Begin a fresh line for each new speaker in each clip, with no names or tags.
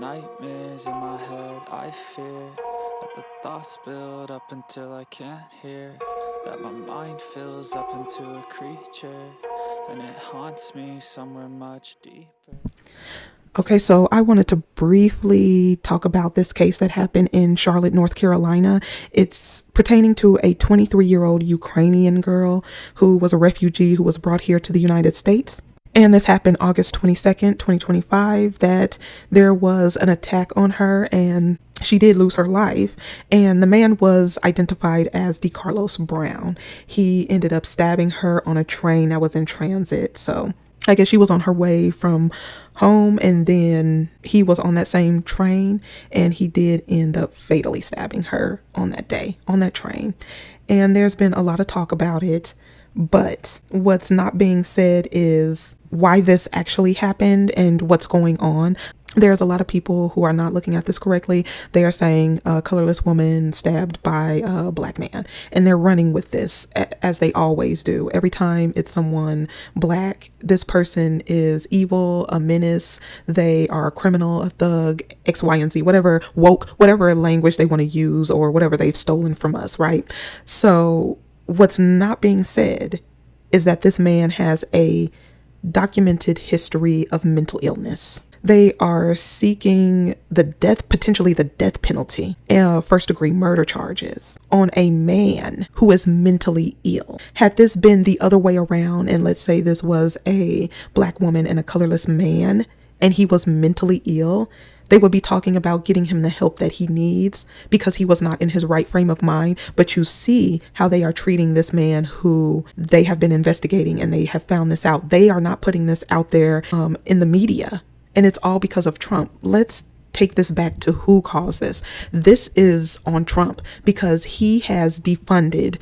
nightmares in my head, I fear that the thoughts build up until I can't hear, that my mind fills up into a creature, and it haunts me somewhere much deeper.
Okay, so I wanted to briefly talk about this case that happened in Charlotte, North Carolina. It's pertaining to a 23-year-old Ukrainian girl who was a refugee who was brought here to the United States. And this happened August 22nd, 2025, that there was an attack on her and she did lose her life. And the man was identified as DeCarlos Brown. He ended up stabbing her on a train that was in transit. So I guess she was on her way from home and then he was on that same train and he did end up fatally stabbing her on that day on that train. And there's been a lot of talk about it, but what's not being said is why this actually happened and what's going on. There's a lot of people who are not looking at this correctly. They are saying a colorless woman stabbed by a black man, and they're running with this as they always do. Every time it's someone black, this person is evil, a menace, they are a criminal, a thug, X, Y, and Z, whatever woke, whatever language they want to use or whatever they've stolen from us, right? So what's not being said is that this man has a documented history of mental illness. They are seeking potentially the death penalty, first degree murder charges on a man who is mentally ill. Had this been the other way around, and let's say this was a black woman and a colorless man, and he was mentally ill, they would be talking about getting him the help that he needs because he was not in his right frame of mind. But you see how they are treating this man who they have been investigating and they have found this out. They are not putting this out there in the media. And it's all because of Trump. Let's take this back to who caused this. This is on Trump because he has defunded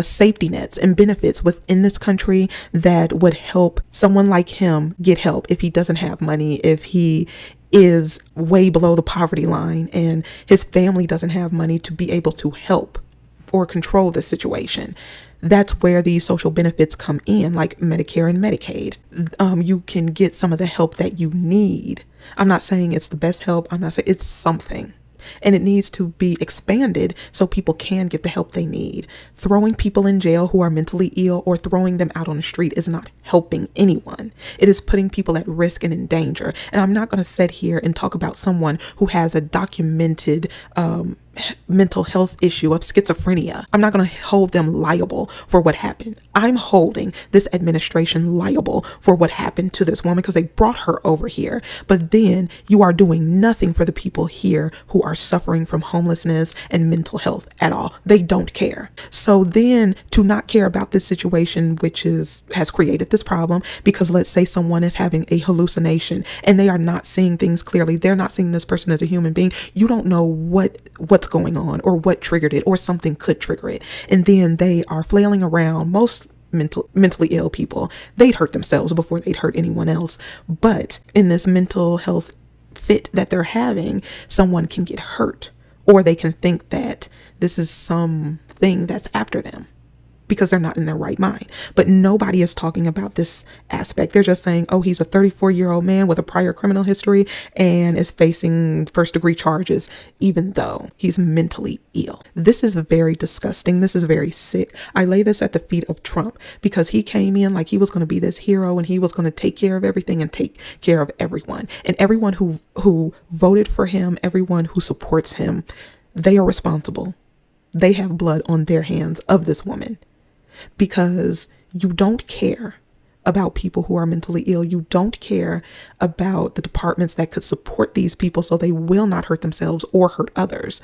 safety nets and benefits within this country that would help someone like him get help if he doesn't have money, if he is way below the poverty line and his family doesn't have money to be able to help or control this situation. That's where these social benefits come in, like Medicare and Medicaid. You can get some of the help that you need. I'm not saying it's the best help. I'm not saying it's something. And it needs to be expanded so people can get the help they need. Throwing people in jail who are mentally ill or throwing them out on the street is not helping anyone. It is putting people at risk and in danger. And I'm not going to sit here and talk about someone who has a documented mental health issue of schizophrenia. I'm not going to hold them liable for what happened. I'm holding this administration liable for what happened to this woman because they brought her over here. But then you are doing nothing for the people here who are suffering from homelessness and mental health at all. They don't care. So then to not care about this situation, which has created this problem, because let's say someone is having a hallucination and they are not seeing things clearly. They're not seeing this person as a human being. You don't know what's going on or what triggered it or something could trigger it. And then they are flailing around. Most mentally ill people, they'd hurt themselves before they'd hurt anyone else. But in this mental health fit that they're having, someone can get hurt or they can think that this is something that's after them because they're not in their right mind. But nobody is talking about this aspect. They're just saying, oh, he's a 34-year-old man with a prior criminal history and is facing first-degree charges, even though he's mentally ill. This is very disgusting. This is very sick. I lay this at the feet of Trump because he came in like he was going to be this hero and he was going to take care of everything and take care of everyone. And everyone who voted for him, everyone who supports him, they are responsible. They have blood on their hands of this woman. Because you don't care about people who are mentally ill. You don't care about the departments that could support these people so they will not hurt themselves or hurt others.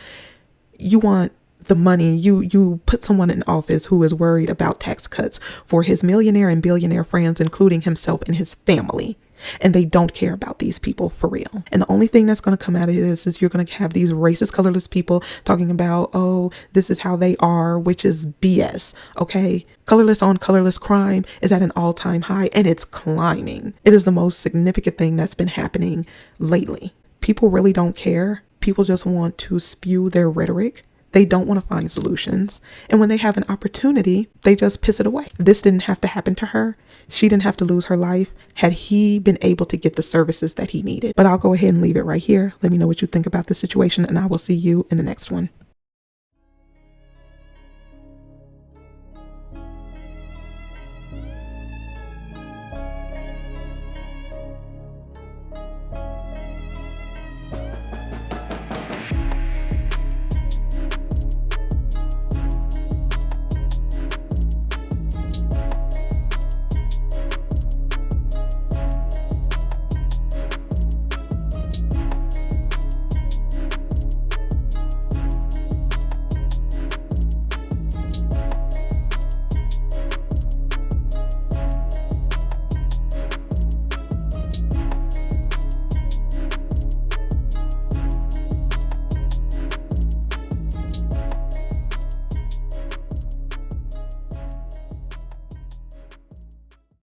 You want the money. You put someone in office who is worried about tax cuts for his millionaire and billionaire friends, including himself and his family. And they don't care about these people for real. And the only thing that's going to come out of this is you're going to have these racist, colorless people talking about, oh, this is how they are, which is BS. Okay. Colorless on colorless crime is at an all-time high and it's climbing. It is the most significant thing that's been happening lately. People really don't care. People just want to spew their rhetoric. They don't want to find solutions. And when they have an opportunity, they just piss it away. This didn't have to happen to her. She didn't have to lose her life had he been able to get the services that he needed. But I'll go ahead and leave it right here. Let me know what you think about this situation, and I will see you in the next one.